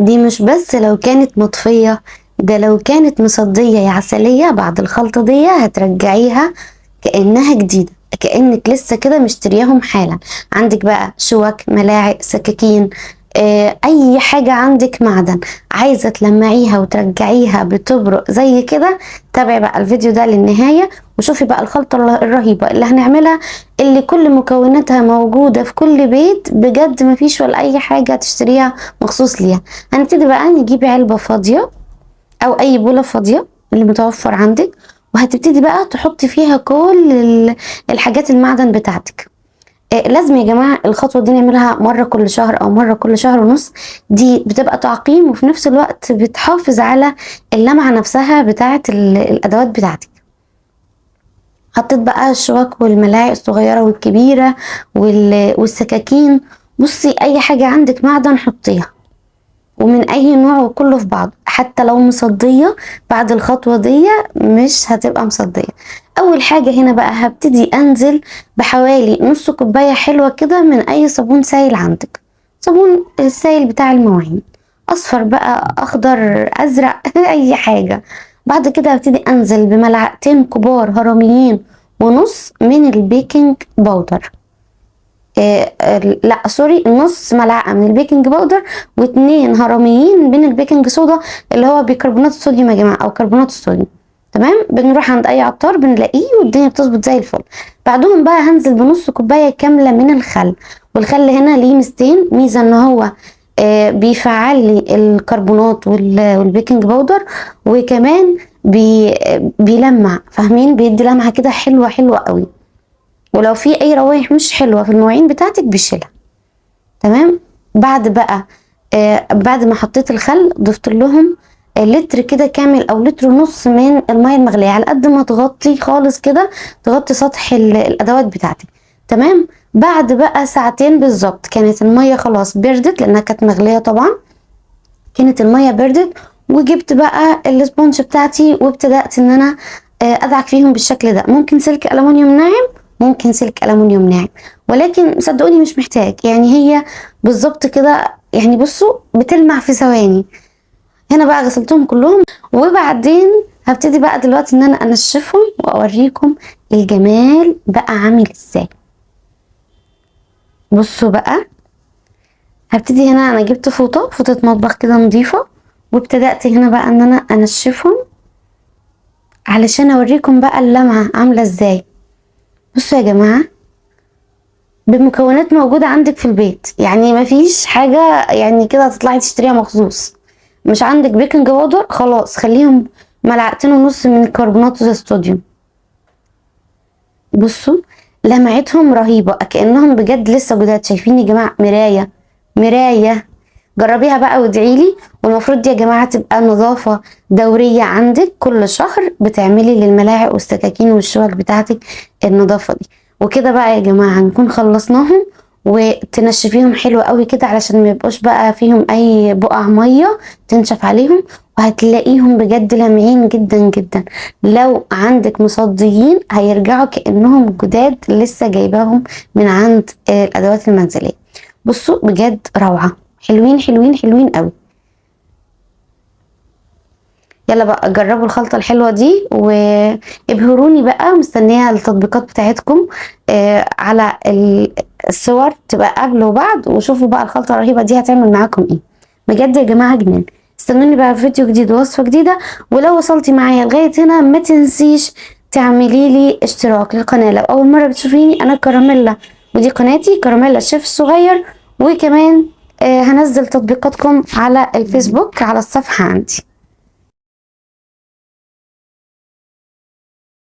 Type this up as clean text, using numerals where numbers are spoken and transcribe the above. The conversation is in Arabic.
دي مش بس لو كانت مطفية، ده لو كانت مصدية يا عسلية بعد الخلطة دي هترجعيها كأنها جديدة، كأنك لسه كده مشترياهم حالا. عندك بقى شوك، ملاعق، سكاكين، اي حاجة عندك معدن عايزة تلمعيها وترجعيها بتبرق زي كده، تابعي بقى الفيديو ده للنهاية وشوفي بقى الخلطة الرهيبة اللي هنعملها، اللي كل مكوناتها موجودة في كل بيت بجد، مفيش ولا اي حاجة تشتريها مخصوص ليها. هنبتدي بقى نجيب علبة فاضية او اي بولة فاضية اللي متوفر عندك، وهتبتدي بقى تحطي فيها كل الحاجات المعدن بتاعتك. لازم يا جماعة الخطوة دي نعملها مرة كل شهر او مرة كل شهر ونص، دي بتبقى تعقيم وفي نفس الوقت بتحافظ على اللمعة نفسها بتاعت الادوات بتاعتك. حطيت بقى الشوك والملاعق الصغيرة والكبيرة والسكاكين. بصي اي حاجة عندك معدن حطيها، ومن اي نوع وكله في بعض، حتى لو مصدية بعد الخطوة دي مش هتبقى مصدية. اول حاجة هنا بقى هبتدي انزل بحوالي نص كوباية حلوة كده من اي صابون سائل عندك، صابون السائل بتاع المواعين، اصفر بقى، اخضر، ازرق اي حاجة. بعد كده هبتدي انزل بملعقتين كبار هرميين ونص من البيكنج باودر، لا سوري، نص ملعقه من البيكنج باودر واتنين هرميين من البيكنج صودا اللي هو بيكربونات الصوديوم يا جماعه، او كربونات الصوديوم. تمام، بنروح عند اي عطار بنلاقيه والدنيا بتظبط زي الفل. بعدهم بقى هنزل بنص كوبايه كامله من الخل، والخل هنا ليه ميزتين، ميزه ان هو بيفعل لي الكربونات والبيكنج باودر، وكمان بيلمع، فاهمين، بيدي لمعه كده حلوه حلوه قوي، ولو في اي روايح مش حلوه في المواعين بتاعتك بيشيلها. تمام. بعد ما حطيت الخل ضفت لهم لتر كده كامل او لتر ونص من الميه المغليه، على قد ما تغطي خالص كده، تغطي سطح الادوات بتاعتك. تمام. بعد بقى ساعتين بالظبط كانت الميه خلاص بردت، لانها كانت مغليه طبعا، كانت الميه بردت، وجبت بقى الاسبونج بتاعتي وابتدأت ان انا ادعك فيهم بالشكل ده. ممكن سلك ألمونيوم ناعم، ممكن سلك ألمونيوم ناعم، ولكن صدقوني مش محتاج، يعني هي بالظبط كده، يعني بصوا بتلمع في ثواني. هنا بقى غسلتهم كلهم، وبعدين هبتدي بقى دلوقتي ان انا انشفهم واوريكم الجمال بقى عامل ازاي. بصوا بقى، هبتدي هنا، انا جبت فوطة مطبخ كده نظيفة، وابتدأت هنا بقى ان انا انشفهم علشان اوريكم بقى اللمعة عاملة ازاي. بصوا يا جماعة، بمكونات موجودة عندك في البيت، يعني مفيش حاجة يعني كده هتطلعي تشتريها مخصوص. مش عندك بيكنج باودر، خلاص خليهم ملعقتين ونص من كربونات الصوديوم. بصوا لمعتهم رهيبة، كأنهم بجد لسه جداد. شايفين يا جماعة؟ مراية مراية. جربيها بقى وادعيلي. والمفروض دي يا جماعة تبقى نظافة دورية عندك، كل شهر بتعملي للملاعق والسكاكين والشوك بتاعتك النظافة دي. وكده بقى يا جماعة نكون خلصناهم، وتنشفيهم حلو قوي كده علشان ما يبقوش بقى فيهم اي بقع مية تنشف عليهم، وهتلاقيهم بجد لامعين جدا جدا. لو عندك مصديين هيرجعوا كأنهم جداد لسه جايباهم من عند الادوات المنزلية. بصوا بجد روعة، حلوين حلوين حلوين قوي. يلا بقى جربوا الخلطة الحلوة دي وابهروني بقى، مستنية التطبيقات بتاعتكم على الصور تبقى قبل وبعد، وشوفوا بقى الخلطة الرهيبة دي هتعمل معاكم ايه. بجد يا جماعة جنان. استنوني بقى في فيديو جديد ووصفة جديدة، ولو وصلتي معايا لغاية هنا ما تنسيش تعملي لي اشتراك للقناة لو اول مرة بتشوفيني. انا كراميلا، ودي قناتي كراميلا الشيف الصغير، وكمان هنزل تطبيقاتكم على الفيسبوك على الصفحة عندي.